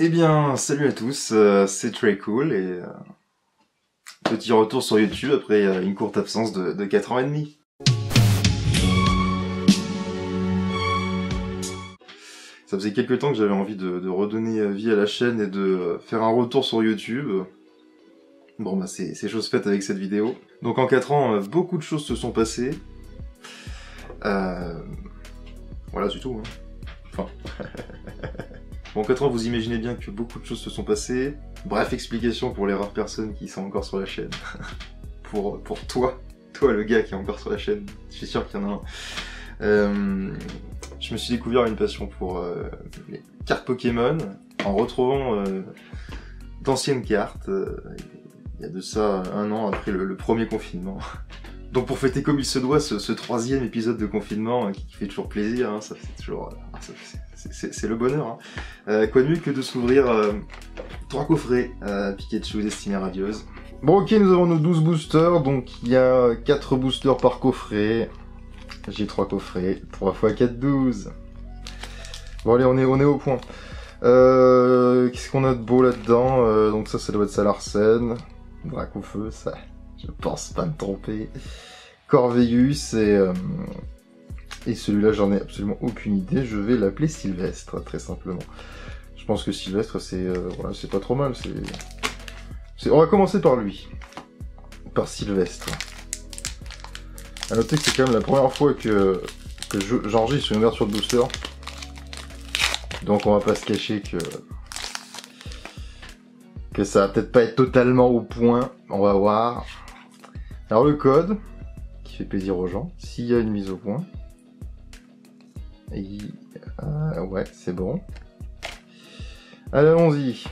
Eh bien, salut à tous, c'est très cool et petit retour sur YouTube après une courte absence de 4 ans et demi. Ça faisait quelques temps que j'avais envie de redonner vie à la chaîne et de faire un retour sur YouTube. Bon bah c'est chose faite avec cette vidéo. Donc en 4 ans, beaucoup de choses se sont passées. Voilà, c'est tout. Hein. Enfin... Bon, en 4 ans, vous imaginez bien que beaucoup de choses se sont passées. Bref, explication pour les rares personnes qui sont encore sur la chaîne. pour toi le gars qui est encore sur la chaîne, je suis sûr qu'il y en a un. Je me suis découvert une passion pour les cartes Pokémon, en retrouvant d'anciennes cartes, il y a de ça 1 an après le premier confinement. Donc pour fêter comme il se doit ce 3e épisode de confinement qui fait toujours plaisir, hein, ça fait toujours... c'est le bonheur. Hein. Quoi de mieux que de s'ouvrir 3 coffrets Pikachu Destinée Radieuse. Bon ok, nous avons nos 12 boosters, donc il y a 4 boosters par coffret. J'ai 3 coffrets, 3 x 4, 12. Bon allez, on est au point. Qu'est-ce qu'on a de beau là-dedans? Donc ça doit être Salarsen. Drac au feu, ça... Je pense pas me tromper. Corveillus et celui-là j'en ai absolument aucune idée. Je vais l'appeler Sylvestre, très simplement. Je pense que Sylvestre c'est voilà, c'est pas trop mal. On va commencer par lui. Par Sylvestre. A noter que c'est quand même la première fois que j'enregistre une ouverture de booster. Donc on va pas se cacher que ça va peut-être pas être totalement au point. On va voir. Alors le code, qui fait plaisir aux gens, s'il y a une mise au point. Ouais, c'est bon. Allez, allons-y.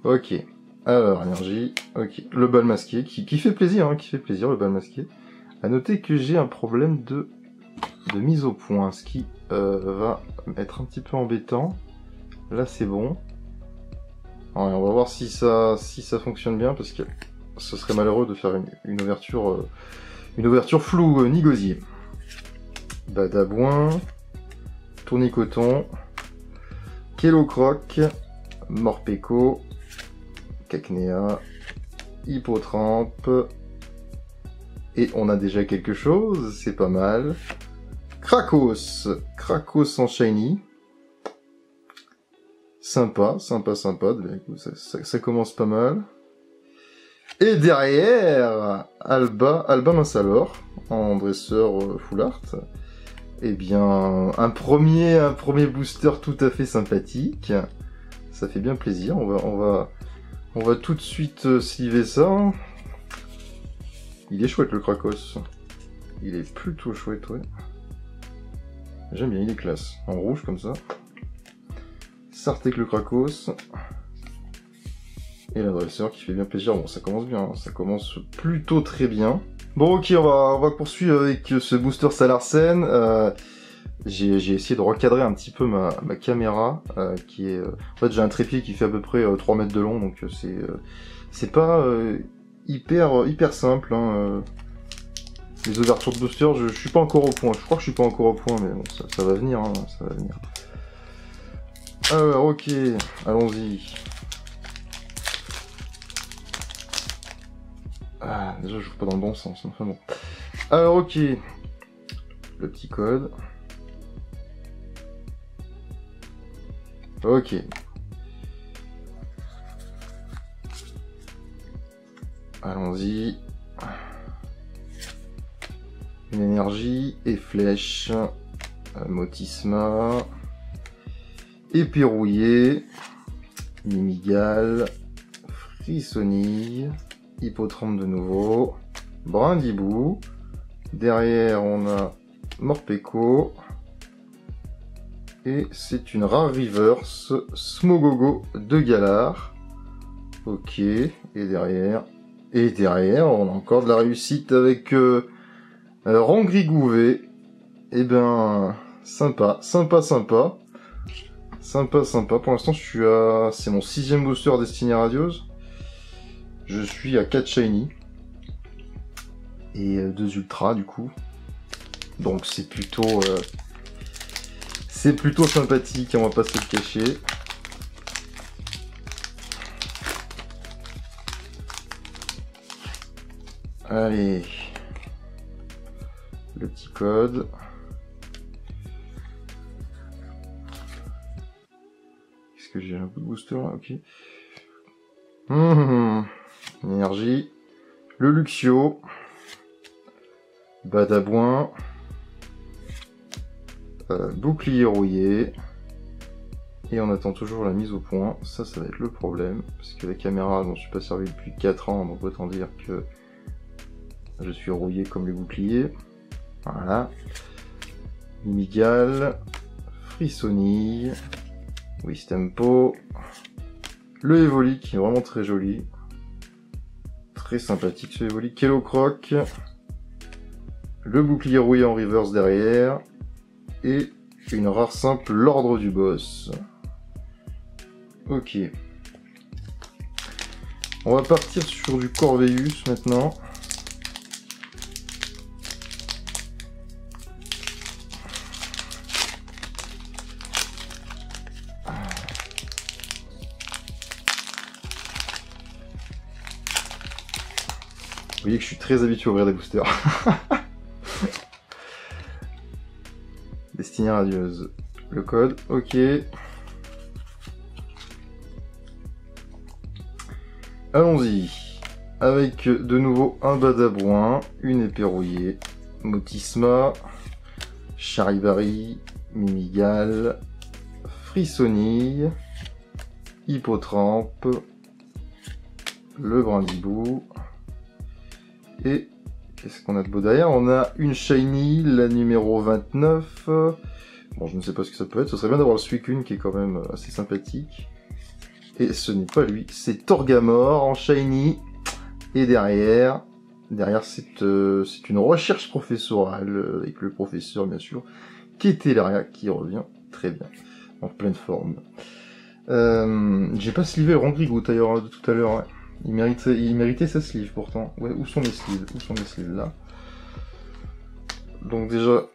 Ok. Alors, énergie. Ok. Le bal masqué, qui fait plaisir, hein, qui fait plaisir, le bal masqué. À noter que j'ai un problème de mise au point, ce qui va être un petit peu embêtant. Là, c'est bon. Ouais, on va voir si ça fonctionne bien, parce que ce serait malheureux de faire une ouverture floue, ni gosier. Badabouin, Tournicoton, Kellocroc, Morpeko, Cacnea, Hippotrampe, et on a déjà quelque chose, c'est pas mal. Krakos en shiny. Sympa, ça commence pas mal. Et derrière, Alba Minsalor, en dresseur full art. Eh bien, un premier booster tout à fait sympathique. Ça fait bien plaisir, on va tout de suite sliver ça. Il est chouette le Krakos. Il est plutôt chouette, ouais. J'aime bien, il est classe. En rouge comme ça. Sartek le Krakos. Et l'adresseur qui fait bien plaisir. Bon, ça commence bien, hein. Ça commence plutôt très bien. Bon, ok, on va poursuivre avec ce booster Salarsen. J'ai essayé de recadrer un petit peu ma caméra, qui est... En fait, j'ai un trépied qui fait à peu près 3 mètres de long, donc c'est pas hyper simple, hein. Les ouvertures de booster, je suis pas encore au point. Je crois que je suis pas encore au point, mais bon, ça va venir, hein, ça va venir. Alors, ok, allons-y. Ah, déjà, je joue pas dans le bon sens, enfin bon. Alors, ok. Le petit code. Ok. Allons-y. Une énergie et flèche. Motisma. Éperrouillé, Mimigal, Frissonille, Hippotrampe de nouveau, Brindibou, derrière on a Morpeko, et c'est une rare reverse, Smogogo de Galar, ok, et derrière on a encore de la réussite avec Rangrigouvé, et ben sympa. Sympa, pour l'instant je suis à... C'est mon 6e booster Destinée Radieuse. Je suis à 4 shiny. Et 2 ultra du coup. Donc c'est plutôt C'est plutôt sympathique, on va pas se le cacher. Allez, le petit code. Qu'est-ce que j'ai un peu de booster là, ok. Énergie. Le Luxio. Badabouin. Bouclier rouillé. Et on attend toujours la mise au point. Ça va être le problème. Parce que la caméra, je m'en suis pas servi depuis 4 ans, donc autant dire que je suis rouillé comme les boucliers. Voilà. Mimigal. Frissonille. Wistempo. Le Evoli qui est vraiment très joli. Très sympathique ce Evoli. Kellocroc. Le bouclier rouillé en reverse derrière. Et une rare simple, l'ordre du boss. Ok. On va partir sur du Corveus maintenant. Vous voyez que je suis très habitué à ouvrir des boosters. Destinée radieuse. Le code, ok. Allons-y. Avec de nouveau un Badabouin, une épée rouillée, Motisma, Charivari, Mimigal, Frissonille, Hippotrampe, le Brindibou, et qu'est-ce qu'on a de beau derrière? On a une Shiny, la numéro 29. Bon, je ne sais pas ce que ça peut être. Ce serait bien d'avoir le Suicune qui est quand même assez sympathique. Et ce n'est pas lui, c'est Torgamore en Shiny. Et derrière c'est une recherche professorale avec le professeur bien sûr, Ketelaria qui revient très bien, en pleine forme. J'ai pas slivé le Rongrigou d'ailleurs de tout à l'heure. Ouais. Il méritait sa sleeve pourtant. Ouais, où sont mes sleeves? Où sont mes sleeves là? Donc déjà,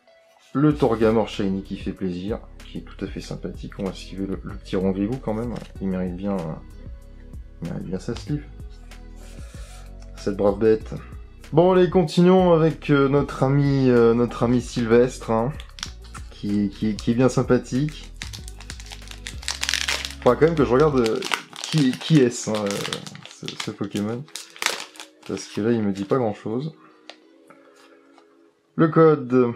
le Torgamore Shiny qui fait plaisir, qui est tout à fait sympathique. On va sliver le petit Rongrigou quand même. Il mérite bien sa sleeve. Cette brave bête. Bon allez, continuons avec notre ami Sylvestre, hein, qui est bien sympathique. Faudra quand même que je regarde qui est-ce, hein, ce Pokémon. Parce que là, il me dit pas grand-chose. Le code.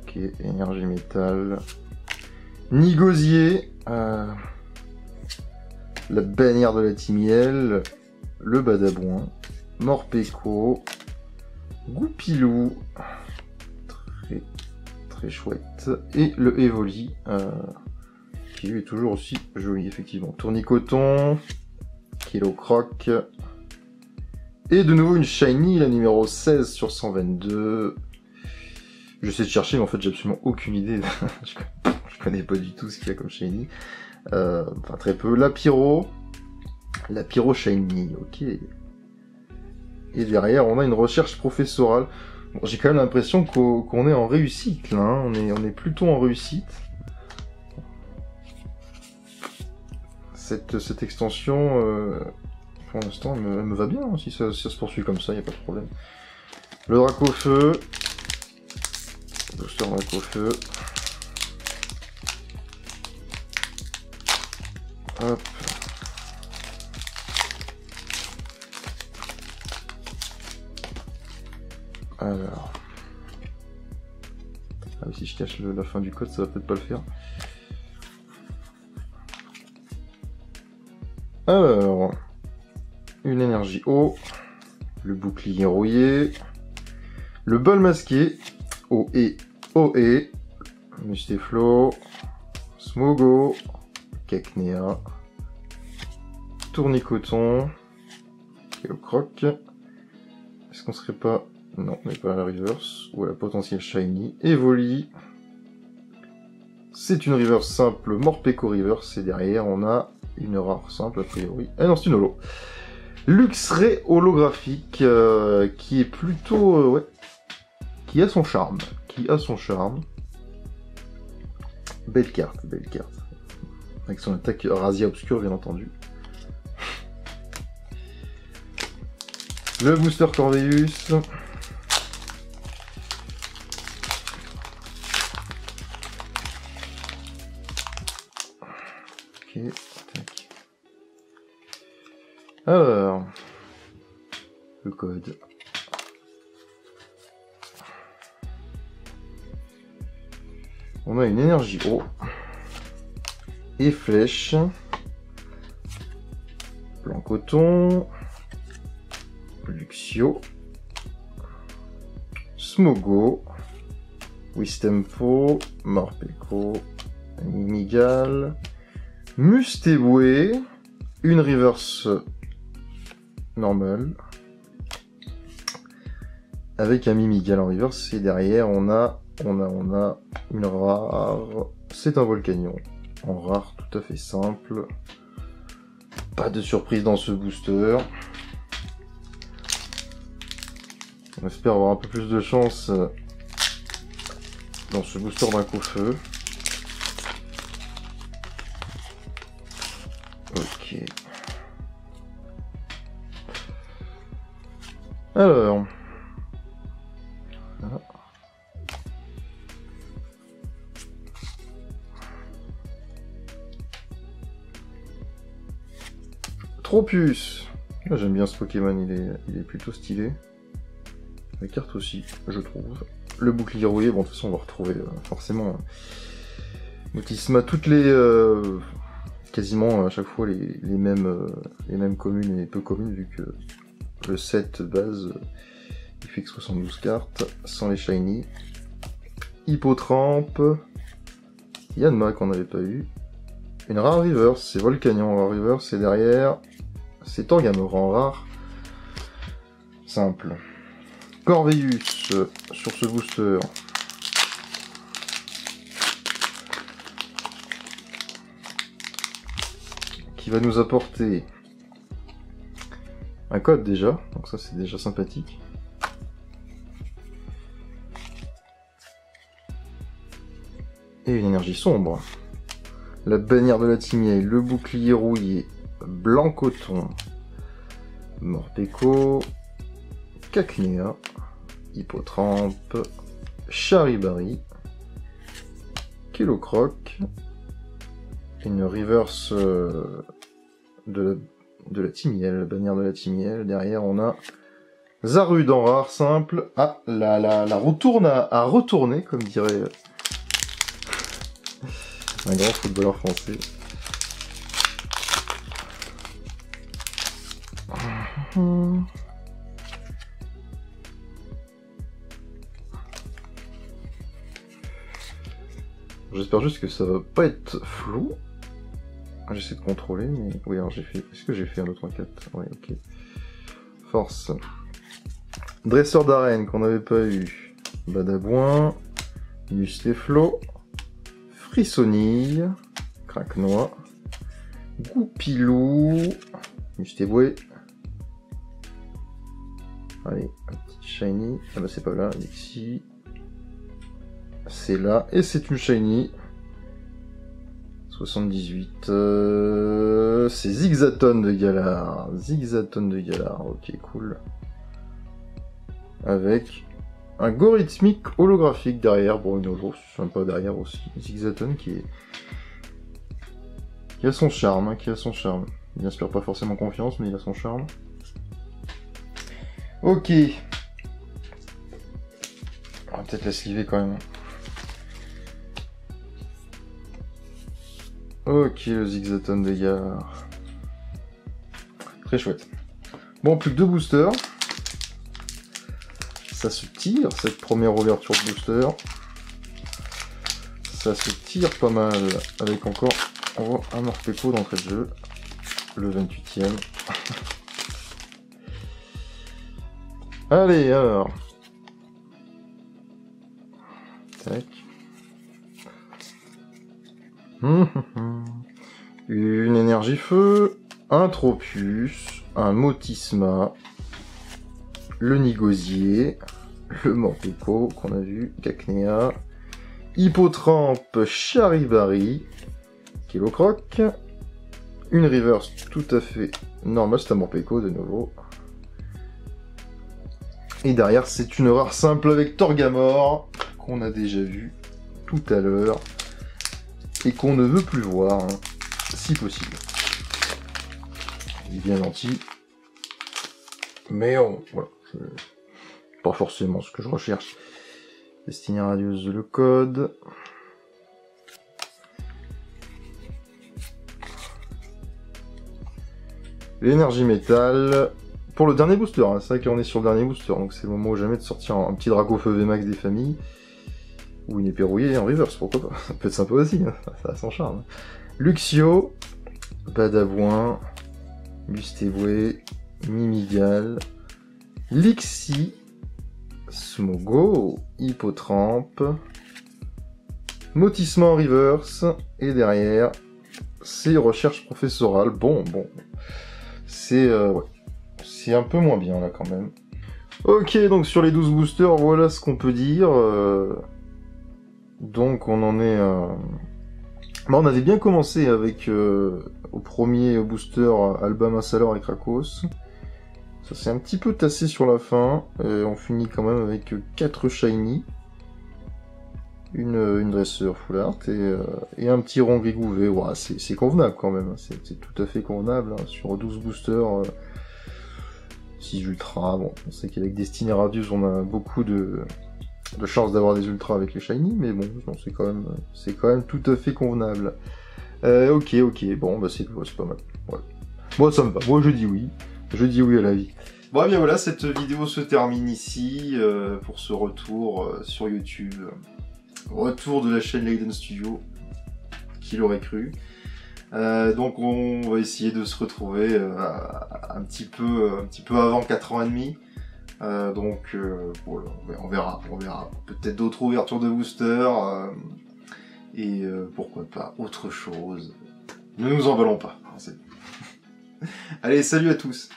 Ok, énergie métal. Nigosier. La bannière de la Timiel. Le Badabouin. Morpeko. Goupilou. Très chouette. Et le Evoli. Qui lui est toujours aussi joli, effectivement. Tournicoton. Kellocroc. Et de nouveau une Shiny, la numéro 16 sur 122. J'essaie de chercher, mais en fait j'ai absolument aucune idée. Je connais pas du tout ce qu'il y a comme Shiny. Enfin très peu. La Pyro Shiny, ok. Et derrière on a une recherche professorale. Bon, j'ai quand même l'impression qu'on est en réussite là, hein. On est plutôt en réussite. Cette extension, pour l'instant, elle me va bien, hein. Si ça se poursuit comme ça, il n'y a pas de problème. Le Dracofeu. Booster Dracofeu. Hop. Alors. Ah oui, si je cache la fin du code, ça va peut-être pas le faire. Alors. Une énergie eau. Le bouclier rouillé. Le bol masqué. OE. Musteflo. Smogo. Cacnea. Tournicoton. Kellocroc. Est-ce qu'on serait pas... Non, on n'est pas à la reverse. Ou à la potentielle Shiny. Evoli. C'est une reverse simple. Morpeko reverse. Et derrière, on a une rare simple, a priori. Ah non, c'est une holo. Luxray holographique. Qui est plutôt... ouais. qui a son charme. Qui a son charme. Belle carte, belle carte. Avec son attaque Razzia Obscure, bien entendu. Le booster Corveus. Ok, tac. Alors, le code. On a une énergie eau et flèche, blanc coton, Luxio, Smogo, Wistempo, Morpeko, Mimigal, Mustéboué, une reverse normale avec un Mimigal en reverse et derrière on a une rare, c'est un Volcanion en rare tout à fait simple, pas de surprise dans ce booster. On espère avoir un peu plus de chance dans ce booster d'un coup feu. Ok. Alors. Voilà. Tropius. J'aime bien ce Pokémon, il est plutôt stylé. La carte aussi, je trouve. Le bouclier rouillé, bon de toute façon on va retrouver forcément Motisma, toutes les quasiment à chaque fois les mêmes communes et peu communes vu que le set base il fait que 72 cartes sans les shiny. Hippotrampe, Yanma qu'on n'avait pas eu, une rare reverse, c'est Volcanion rare reverse et derrière c'est Torgamor en rare simple. Corveus sur ce booster. Qui va nous apporter un code déjà, donc ça c'est déjà sympathique. Et une énergie sombre. La bannière de la Timielle, le bouclier rouillé, blanc coton, Morpeko, Cacnea, Hippotrampe, Charibari, Kilocroc, une reverse de la Timielle, la bannière de la Timielle. Derrière on a Zarud en rare simple. Ah, la retourne à retourner, comme dirait un grand footballeur français. J'espère juste que ça va pas être flou. J'essaie de contrôler, mais... Oui, alors j'ai fait... Est-ce que j'ai fait un autre 4 ? Ouais, ok. Force. Dresseur d'arène qu'on n'avait pas eu. Badabouin. Mustéflo. Frissonille. Craquenois. Goupilou. Mustéboué. Allez, un petit shiny. Ah bah c'est pas là, Alexis. C'est là, et c'est une shiny. 78. C'est Zigzaton de Galar. Zigzaton de Galar, ok, cool. Avec un Gorithmique holographique derrière. Bon, une holo, sympa derrière aussi. Zigzaton qui a son charme, hein, qui a son charme. Il n'inspire pas forcément confiance, mais il a son charme. Ok. On va peut-être la sliver quand même. Ok, le Zigzaton de Galar. Très chouette. Bon, plus que 2 boosters. Ça se tire, cette première ouverture de booster. Ça se tire pas mal, avec encore un Morpeko d'entrée de jeu. Le 28e. Allez, alors. Tac. Une énergie feu, un Tropius, un Motisma, le Nigosier, le Morpeko qu'on a vu, Cacnea, Hippotrampe, Charivari, Kilocroc, une reverse tout à fait normale, c'est un Morpeko de nouveau. Et derrière, c'est une rare simple avec Torgamore, qu'on a déjà vu tout à l'heure, et qu'on ne veut plus voir, hein, si possible. Il est bien gentil, mais voilà, pas forcément ce que je recherche. Destinée radieuse, le code. L'énergie métal. Pour le dernier booster, hein. C'est vrai qu'on est sur le dernier booster, donc c'est le moment ou jamais de sortir un petit Dracofeu VMAX des familles. Ou une épée rouillée en reverse, pourquoi pas. Ça peut être sympa aussi, hein. Ça a son charme. Luxio, Badabouin, Gustevoué, Mimigal, Lixi, Smogo, Hippotrampe, Motissement en reverse, et derrière, c'est recherche professorale. Bon, c'est ouais. C'est un peu moins bien là quand même. Ok, donc sur les 12 boosters, voilà ce qu'on peut dire. Donc on en est... Bah, on avait bien commencé avec au premier booster Alba Salor et Krakos. Ça s'est un petit peu tassé sur la fin. Et on finit quand même avec 4 shiny. Une dresseur full art et un petit rond grigouvé. Ouais, c'est convenable quand même. C'est tout à fait convenable. Hein. Sur 12 boosters, 6 ultras. Bon, on sait qu'avec Destinée Radius, on a beaucoup de chances d'avoir des ultras avec les shiny, mais bon, c'est quand même tout à fait convenable. Ok, bon, bah c'est pas mal. Ouais. Moi, ça me va. Moi, je dis oui. Je dis oui à la vie. Bon, bien voilà, cette vidéo se termine ici pour ce retour sur YouTube. Retour de la chaîne Leiden Studio. Qui l'aurait cru. Donc, on va essayer de se retrouver un petit peu avant 4 ans et demi. Donc voilà, on verra. Peut-être d'autres ouvertures de booster et pourquoi pas autre chose. Ne nous emballons pas. Allez, salut à tous.